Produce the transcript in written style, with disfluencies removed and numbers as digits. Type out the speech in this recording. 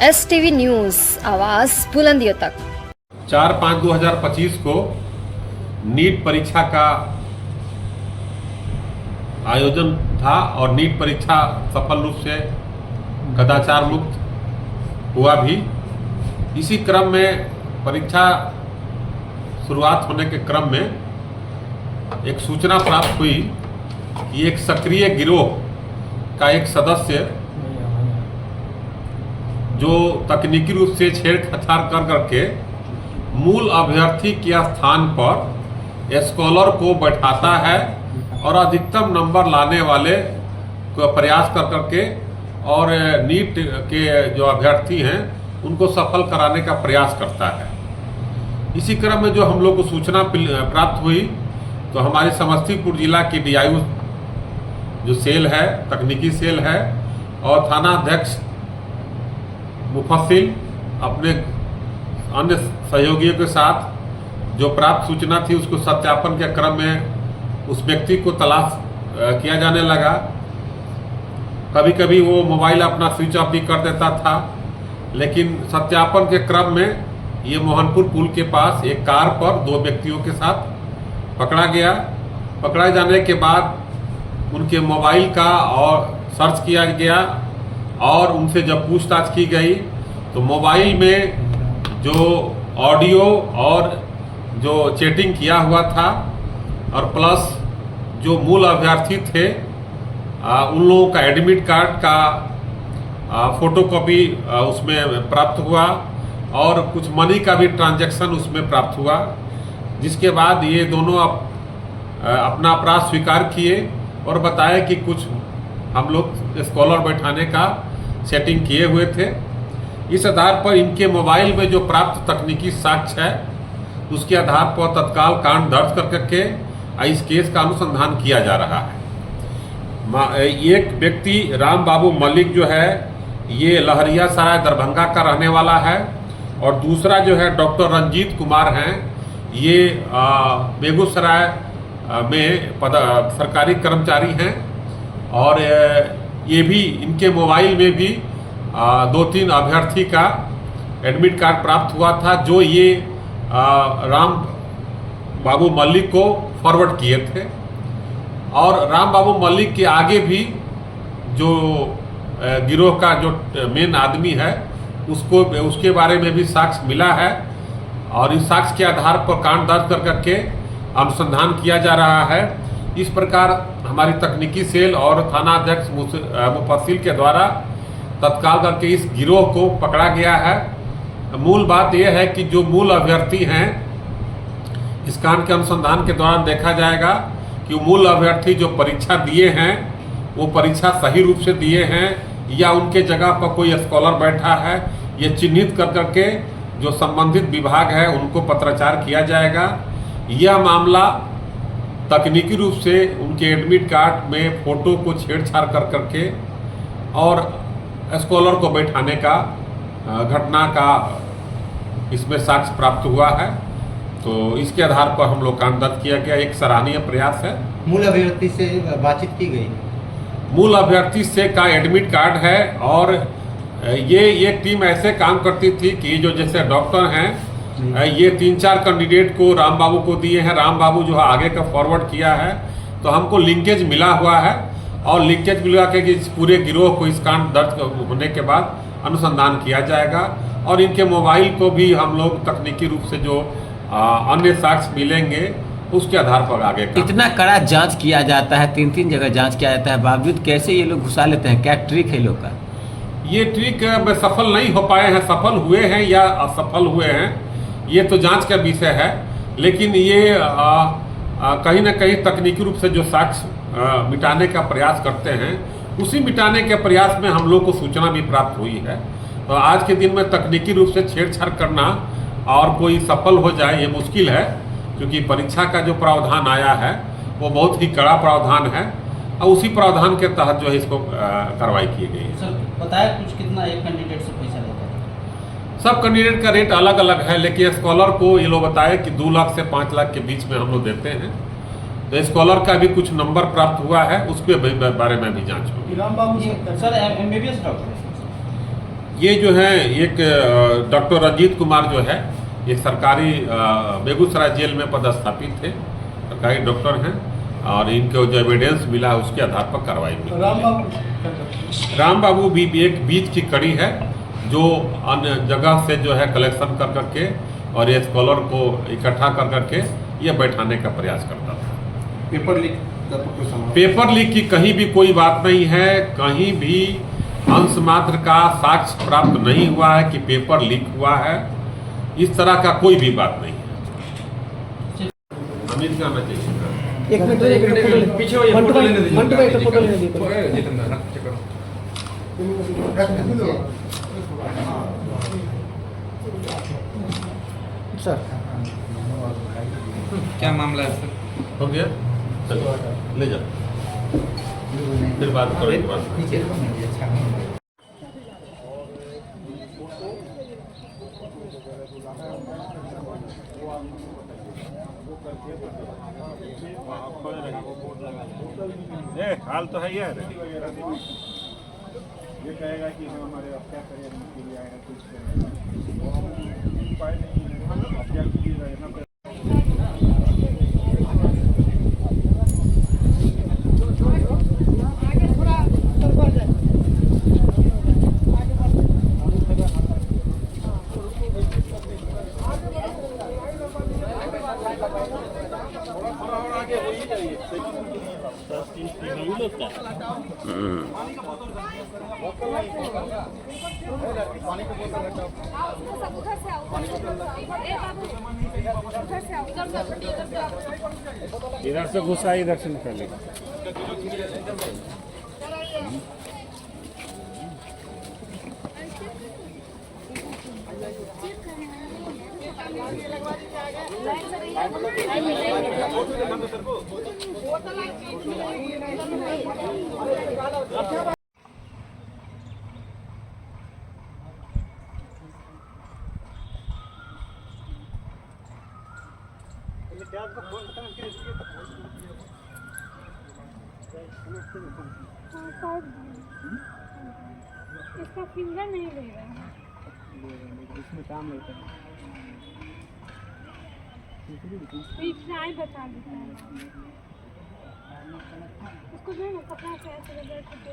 STV news, आवाज बुलंदियों तक। 4/5/2025 को नीट परीक्षा का आयोजन था और नीट परीक्षा सफल रूप से कदाचार मुक्त हुआ भी। इसी क्रम में परीक्षा शुरुआत होने के क्रम में एक सूचना प्राप्त हुई कि एक सक्रिय गिरोह का एक सदस्य जो तकनीकी रूप से छेड़छाड़ कर करके मूल अभ्यर्थी के स्थान पर स्कॉलर को बैठाता है और अधिकतम नंबर लाने वाले को प्रयास कर करके और नीट के जो अभ्यर्थी हैं उनको सफल कराने का प्रयास करता है। इसी क्रम में जो हम लोग को सूचना प्राप्त हुई तो हमारे समस्तीपुर जिला के DIU जो सेल है, तकनीकी सेल है, और थाना अध्यक्ष मुफस्सिल अपने अन्य सहयोगियों के साथ जो प्राप्त सूचना थी उसको सत्यापन के क्रम में उस व्यक्ति को तलाश किया जाने लगा। कभी कभी वो मोबाइल अपना स्विच ऑफ भी कर देता था, लेकिन सत्यापन के क्रम में ये मोहनपुर पुल के पास एक कार पर 2 व्यक्तियों के साथ पकड़ा गया। पकड़ाए जाने के बाद उनके मोबाइल का और सर्च किया गया और उनसे जब पूछताछ की गई तो मोबाइल में जो ऑडियो और जो चैटिंग किया हुआ था और प्लस जो मूल अभ्यर्थी थे उन लोगों का एडमिट कार्ड का फोटोकॉपी उसमें प्राप्त हुआ और कुछ मनी का भी ट्रांजैक्शन उसमें प्राप्त हुआ, जिसके बाद ये दोनों अपना अपराध स्वीकार किए और बताया कि कुछ हम लोग स्कॉलर बैठाने का सेटिंग किए हुए थे। इस आधार पर इनके मोबाइल में जो प्राप्त तकनीकी साक्ष्य है उसके आधार पर तत्काल कांड दर्ज कर करके इस केस का अनुसंधान किया जा रहा है। एक व्यक्ति राम बाबू मलिक जो है ये लहरियासराय दरभंगा का रहने वाला है और दूसरा जो है डॉक्टर रंजीत कुमार हैं, ये बेगूसराय में सरकारी कर्मचारी हैं और ये भी इनके मोबाइल में भी 2-3 अभ्यर्थी का एडमिट कार्ड प्राप्त हुआ था जो ये राम बाबू मलिक को फॉरवर्ड किए थे। और राम बाबू मलिक के आगे भी जो गिरोह का जो मेन आदमी है उसके बारे में भी साक्ष्य मिला है और इस साक्ष्य के आधार पर कांड दर्ज कर करके अनुसंधान किया जा रहा है। इस प्रकार हमारी तकनीकी सेल और थाना अध्यक्ष मुफस्सिल के द्वारा तत्काल करके इस गिरोह को पकड़ा गया है। मूल बात यह है कि जो मूल अभ्यर्थी हैं इस कांड के अनुसंधान के दौरान देखा जाएगा कि मूल अभ्यर्थी जो परीक्षा दिए हैं वो परीक्षा सही रूप से दिए हैं या उनके जगह पर कोई स्कॉलर बैठा है, ये चिन्हित कर करके जो संबंधित विभाग है उनको पत्राचार किया जाएगा। यह मामला तकनीकी रूप से उनके एडमिट कार्ड में फोटो को छेड़छाड़ कर करके और स्कॉलर को बैठाने का घटना का इसमें साक्ष्य प्राप्त हुआ है, तो इसके आधार पर हम लोग कांड दर्ज किया गया। एक सराहनीय प्रयास है। मूल अभ्यर्थी से बातचीत की गई। मूल अभ्यर्थी से का एडमिट कार्ड है और ये टीम ऐसे काम करती थी कि जो जैसे डॉक्टर हैं ये 3-4 कैंडिडेट को राम बाबू को दिए हैं, राम बाबू जो है आगे का फॉरवर्ड किया है, तो हमको लिंकेज मिला हुआ है और लिंकेज मिला के इस पूरे गिरोह को इस कांड दर्ज होने के बाद अनुसंधान किया जाएगा और इनके मोबाइल को भी हम लोग तकनीकी रूप से जो अन्य साक्ष्य मिलेंगे उसके आधार पर आगे इतना कड़ा जांच किया जाता है, 3 जगह जांच किया जाता है, बावजूद कैसे ये लोग घुसा लेते हैं? क्या ट्रिक है लोग का? ये ट्रिक में सफल नहीं हो पाए हैं, सफल हुए हैं या असफल हुए हैं ये तो जांच का विषय है, लेकिन ये कहीं ना कहीं तकनीकी रूप से जो साक्ष्य मिटाने का प्रयास करते हैं उसी मिटाने के प्रयास में हम लोग को सूचना भी प्राप्त हुई है। तो आज के दिन में तकनीकी रूप से छेड़छाड़ करना और कोई सफल हो जाए ये मुश्किल है, क्योंकि परीक्षा का जो प्रावधान आया है वो बहुत ही कड़ा प्रावधान है और उसी प्रावधान के तहत जो है इसको कार्रवाई की गई है। सर बताया कुछ कितना एक कैंडिडेट से पैसा लेता है? सब कैंडिडेट का रेट अलग अलग है, लेकिन स्कॉलर को ये लोग बताए कि 2 लाख से 5 लाख के बीच में हम लोग देते हैं। तो स्कॉलर का भी कुछ नंबर प्राप्त हुआ है, उसके बारे में भी जांच होगी। राम बाबू सर MBBS डॉक्टर ये जो है एक डॉक्टर रंजीत कुमार जो है ये सरकारी बेगूसराय जेल में पदस्थापित थे, सरकारी डॉक्टर हैं, और इनको जो एविडेंस मिला उसके आधार पर कार्रवाई हुई। राम बाबू भी एक बीच की कड़ी है जो अन्य जगह से जो है कलेक्शन कर करके और ये स्कॉलर को इकट्ठा कर करके ये बैठाने का प्रयास करता था। पेपर लीक की कहीं भी कोई बात नहीं है, कहीं भी अंश मात्र का साक्ष्य प्राप्त नहीं हुआ है कि पेपर लीक हुआ है, इस तरह का कोई भी बात नहीं है। अमित का आना चाहिए। एक मिनट पीछे हो, फोटो लेने दीजिए। मंटू भाई फोटो लेने दीजिए। सर क्या मामला है सर? हो गया, चलो ले जाओ, फिर बात करेंगे बात। हाल तो है यार, ये कहेगा कि हम हमारे अब क्या करें, इनके लिए आए हैं कुछ उपाय नहीं है, अब क्या कीजिएगा यहाँ पे। इधर से घुसा, इधर से निकालेगा। इसका फिंगर नहीं ले रहा है, इसमें काम लेता है, फ्राई बता देता है उसको, जो है ना कपड़ा से ऐसे रगड़ के